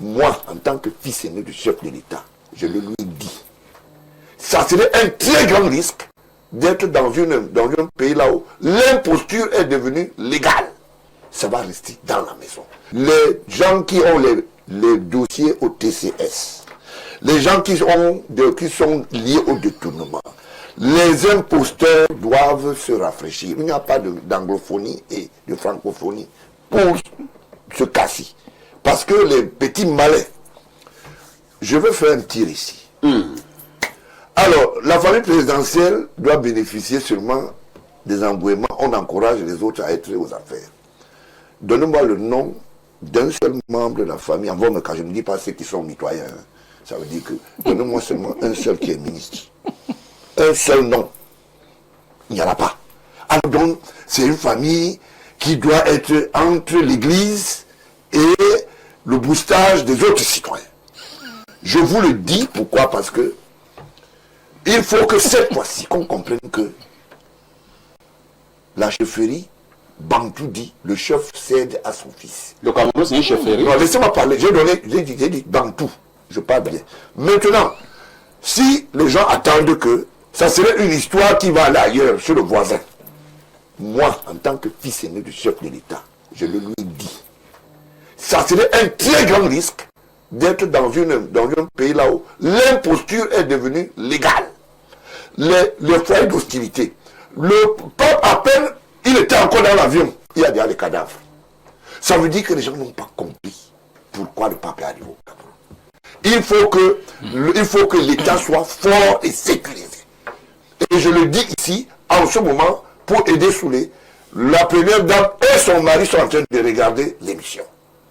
moi, en tant que fils aîné du chef de l'État, je le lui dis. Ça serait un très grand risque d'être dans un pays là où l'imposture est devenue légale. Ça va rester dans la maison. Les gens qui ont les dossiers au TCS, les gens qui sont liés au détournement, les imposteurs doivent se rafraîchir. Il n'y a pas d'anglophonie et de francophonie pour ce cas-ci. Parce que les petits malins, je veux faire un tir ici. Alors, la famille présidentielle doit bénéficier seulement des embrouillements. On encourage les autres à être aux affaires. Donnez-moi le nom d'un seul membre de la famille. En bon, quand je ne dis pas ceux qui sont mitoyens, hein, ça veut dire que donnez-moi seulement un seul qui est ministre. Un seul nom. Il n'y en a pas. Alors donc, c'est une famille qui doit être entre l'Église et le boostage des autres citoyens. Je vous le dis, pourquoi? Parce que il faut que cette fois-ci, qu'on comprenne que la chefferie, Bantou dit, le chef cède à son fils. Le Cameroun, c'est une chefferie. Non, laissez-moi parler. J'ai dit Bantou. Je parle bien. Maintenant, si les gens attendent que ça serait une histoire qui va aller ailleurs, chez le voisin, moi, en tant que fils aîné du chef de l'État, je le lui dis. Ça serait un très grand risque d'être dans un pays là où l'imposture est devenue légale. Les foyers d'hostilité. Le pape, à peine, il était encore dans l'avion. Il y a déjà les cadavres. Ça veut dire que les gens n'ont pas compris pourquoi le pape est arrivé au Cameroun. Il faut que l'État soit fort et sécurisé. Et je le dis ici, en ce moment, pour aider Soulé, la première dame et son mari sont en train de regarder l'émission.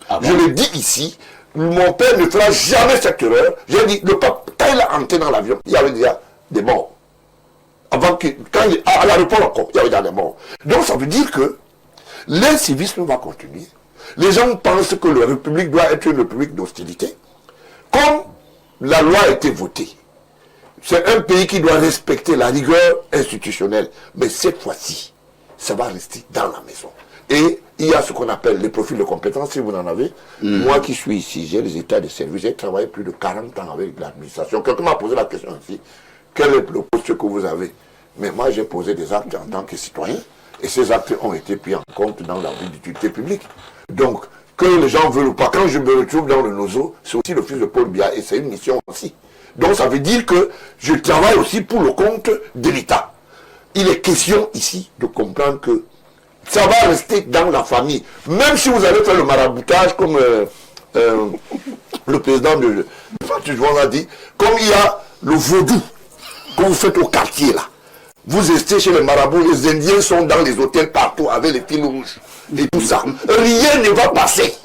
Ah bon? Je le dis ici, mon père ne fera jamais cette erreur. J'ai dit, le pape, quand il a entré dans l'avion, il y avait déjà des morts. À l'aéroport encore, il y avait déjà des morts. Donc ça veut dire que l'incivisme va continuer. Les gens pensent que la République doit être une République d'hostilité. Comme la loi a été votée, c'est un pays qui doit respecter la rigueur institutionnelle. Mais cette fois-ci, ça va rester dans la maison. Et il y a ce qu'on appelle les profils de compétences, si vous en avez. Moi qui suis ici, j'ai les états de service, j'ai travaillé plus de 40 ans avec l'administration. Quelqu'un m'a posé la question ici, quel est le poste que vous avez? Mais moi j'ai posé des actes en tant que citoyen, et ces actes ont été pris en compte dans la vie d'utilité publique. Donc, que les gens veulent ou pas, quand je me retrouve dans le NOZO, c'est aussi le fils de Paul Biya, et c'est une mission aussi. Donc ça veut dire que je travaille aussi pour le compte de l'État. Il est question ici de comprendre que ça va rester dans la famille. Même si vous allez faire le maraboutage, comme le président de Fatou Jouan a dit, comme il y a le vaudou que vous faites au quartier là. Vous restez chez les marabouts, les Indiens sont dans les hôtels partout avec les fils rouges et tout ça. Rien ne va passer.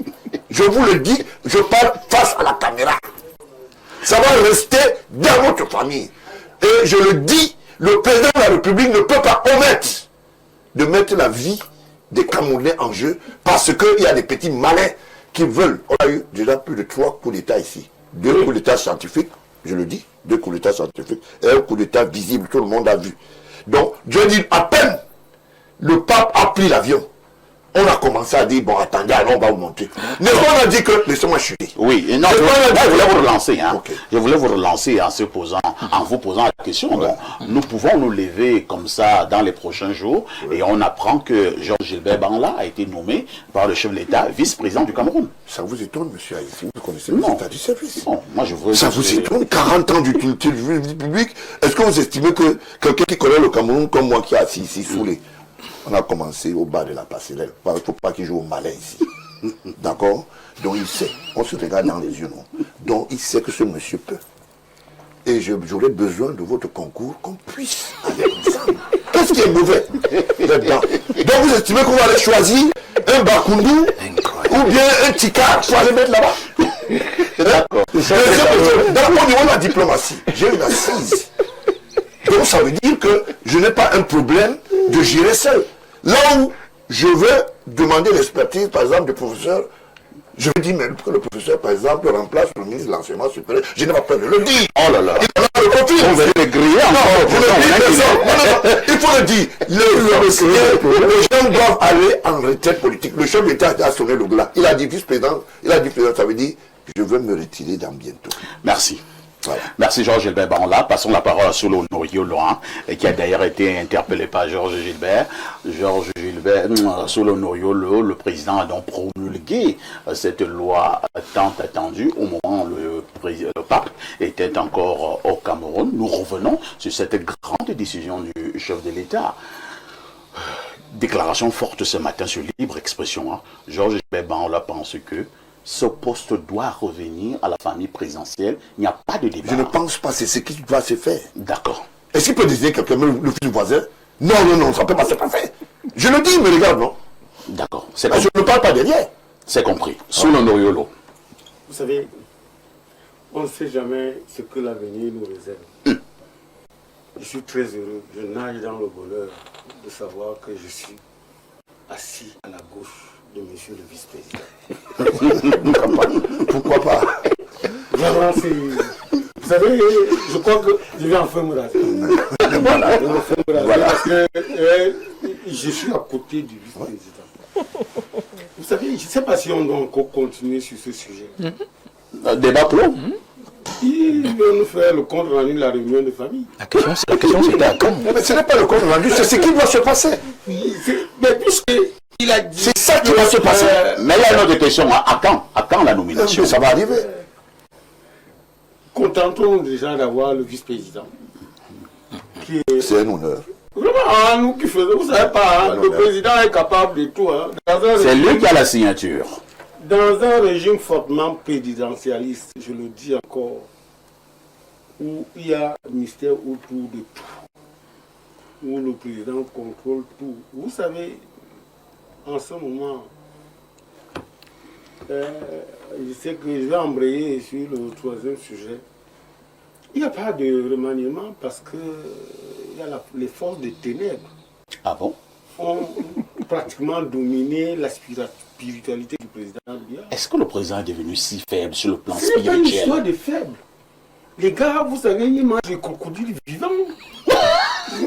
Je vous le dis, je parle face à la caméra. Ça va rester dans votre famille. Et je le dis, le président de la République ne peut pas omettre de mettre la vie des Camerounais en jeu parce qu'il y a des petits malins qui veulent. On a eu déjà plus de 3 coups d'État ici. 2 coups d'État scientifiques, je le dis, 2 coups d'État scientifiques et un coup d'État visible, tout le monde a vu. Donc, je dis, à peine le pape a pris l'avion, on a commencé à dire, bon, attendez, alors on va vous monter. Mais on a dit que, laissez-moi chuter. Oui, et non, je voulais vous relancer. Hein. Okay. Je voulais vous relancer en vous posant la question. Ouais. Donc, nous pouvons nous lever comme ça dans les prochains jours et on apprend que Georges Gilbert Banla a été nommé par le chef de l'État vice-président du Cameroun. Ça vous étonne, monsieur Haïti? Vous connaissez l'état du service? Non, moi je veux... Ça vous étonne? 40 ans d'utilité publique? Est-ce que vous estimez que quelqu'un qui connaît le Cameroun comme moi qui est assis ici sous les... On a commencé au bas de la passerelle. Il ne faut pas qu'il joue au malin ici. D'accord? Donc il sait. On se regarde dans les yeux, non? Donc il sait que ce monsieur peut. Et j'aurais besoin de votre concours qu'on puisse aller ensemble. Qu'est-ce qui est mauvais là-dedans? Donc vous estimez qu'on va aller choisir un Bakoundou ou bien un Tika pour aller mettre là-bas? D'accord. Au niveau de la diplomatie, j'ai une assise. Donc ça veut dire que je n'ai pas un problème de gérer seul. Là où je veux demander l'expertise, par exemple, du professeur, je veux dire même que le professeur, par exemple, remplace le ministre de l'enseignement supérieur. Je n'ai pas peur de le dire. Oh là là. Il en a le profil. On va les griller encore. Non, il faut le dire. Les gens doivent aller en retraite politique. Le chef d'État a sonné le glas. Il a dit vice-président. Il a dit président, ça veut dire Je veux me retirer dans bientôt. Merci. Voilà. Merci Georges Gilbert Banla. Passons la parole à Solo Noriolo, qui a d'ailleurs été interpellé par Georges Gilbert. Georges Gilbert, Solo Noriolo, le président a donc promulgué cette loi tant attendue au moment où le pape était encore au Cameroun. Nous revenons sur cette grande décision du chef de l'État. Déclaration forte ce matin sur libre expression. Georges Gilbert Banla pense que ce poste doit revenir à la famille présidentielle. Il n'y a pas de débat. Je ne pense pas, c'est ce qui doit se faire. D'accord. Est-ce qu'il peut désigner quelqu'un, le fils du voisin? Non, non, non, ça ne peut pas se passer. Je le dis, mais regarde, non. D'accord. Je ne parle pas derrière. C'est compris. Sous l'Onoriolo. Vous savez, on ne sait jamais ce que l'avenir nous réserve. Je suis très heureux, je nage dans le bonheur de savoir que je suis assis à la gauche de monsieur le vice-président. Pourquoi pas? Vraiment, vous savez, je crois que je vais enfin me raser. Voilà. Je vais enfin me raser parce que je suis à côté du vice-président. Vous savez, je ne sais pas si on doit encore continuer sur ce sujet. Débat clos. Il veut nous faire le compte rendu de la réunion de famille. La question c'était à quand? Mais ce n'est pas le compte rendu, c'est ce qui doit se passer. Mais puisqu'il a dit... C'est ça qui va se passer. Mais il y a une autre question. À quand la nomination? Ça va arriver. Contentons-nous déjà d'avoir le vice-président. C'est un honneur. Vraiment, nous qui faisons, vous ne savez pas, le président est capable de tout. C'est lui qui a la signature. Dans un régime fortement présidentialiste, je le dis encore, où il y a mystère autour de tout, où le président contrôle tout. Vous savez, en ce moment, je sais que je vais embrayer sur le troisième sujet. Il n'y a pas de remaniement parce que il y a les forces des ténèbres. Ah bon? Ont pratiquement dominé la spiritualité du président Biya. Est-ce que le président est devenu si faible sur le plan Ce n'est pas une spirituel? histoire de faible. Les gars, vous savez, ils mangent les crocodiles vivants. les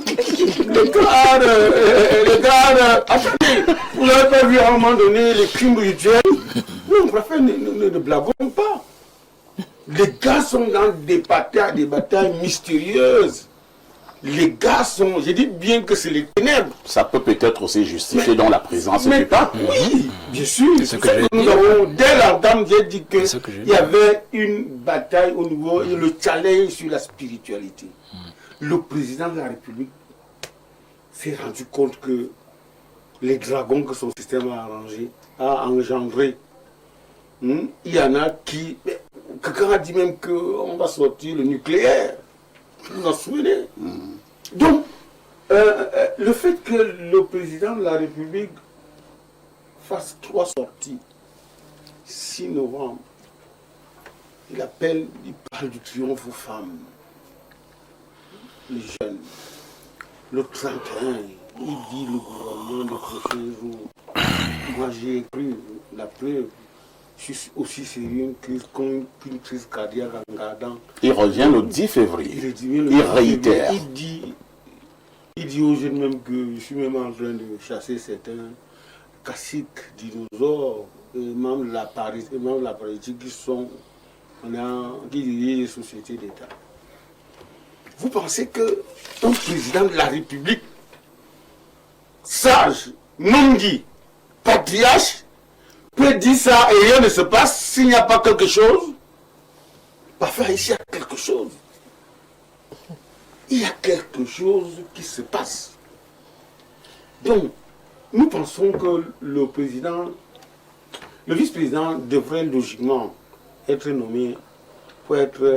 gars, attendez, vous n'avez pas vu à un moment donné les crimes rituels? Non, ne blaguons pas. Les gars sont dans des batailles mystérieuses. Les gars sont, je dis bien que c'est les ténèbres. Ça peut peut-être aussi justifier dans la présence du pape. Oui, bien sûr. C'est ce que j'ai nous dit. avons, dès l'entame, j'ai dit C'est ce que j'ai qu'il y avait une bataille au niveau, le challenge sur la spiritualité. Le président de la République s'est rendu compte que les dragons que son système a engendré, il y en a qui... Quelqu'un a dit même qu'on va sortir le nucléaire. Vous vous en souvenez? Donc, le fait que le président de la République fasse 3 sorties, 6 novembre, il parle du triomphe aux femmes, les jeunes. Le 31, il dit le gouvernement de prochain jour. Moi j'ai cru, la preuve, je suis aussi sérieux qu'une crise cardiaque en gardant. Il revient le 10 février. Il réitère. Il dit aux jeunes même que je suis même en train de chasser certains caciques, dinosaures, membres de la politique qui dirigent les sociétés d'État. Vous pensez qu'un président de la République, sage, non dit, patriarche, peut dire ça et rien ne se passe s'il n'y a pas quelque chose? Parfois ici il y a quelque chose. Il y a quelque chose qui se passe. Donc, nous pensons que le vice-président devrait logiquement être nommé pour être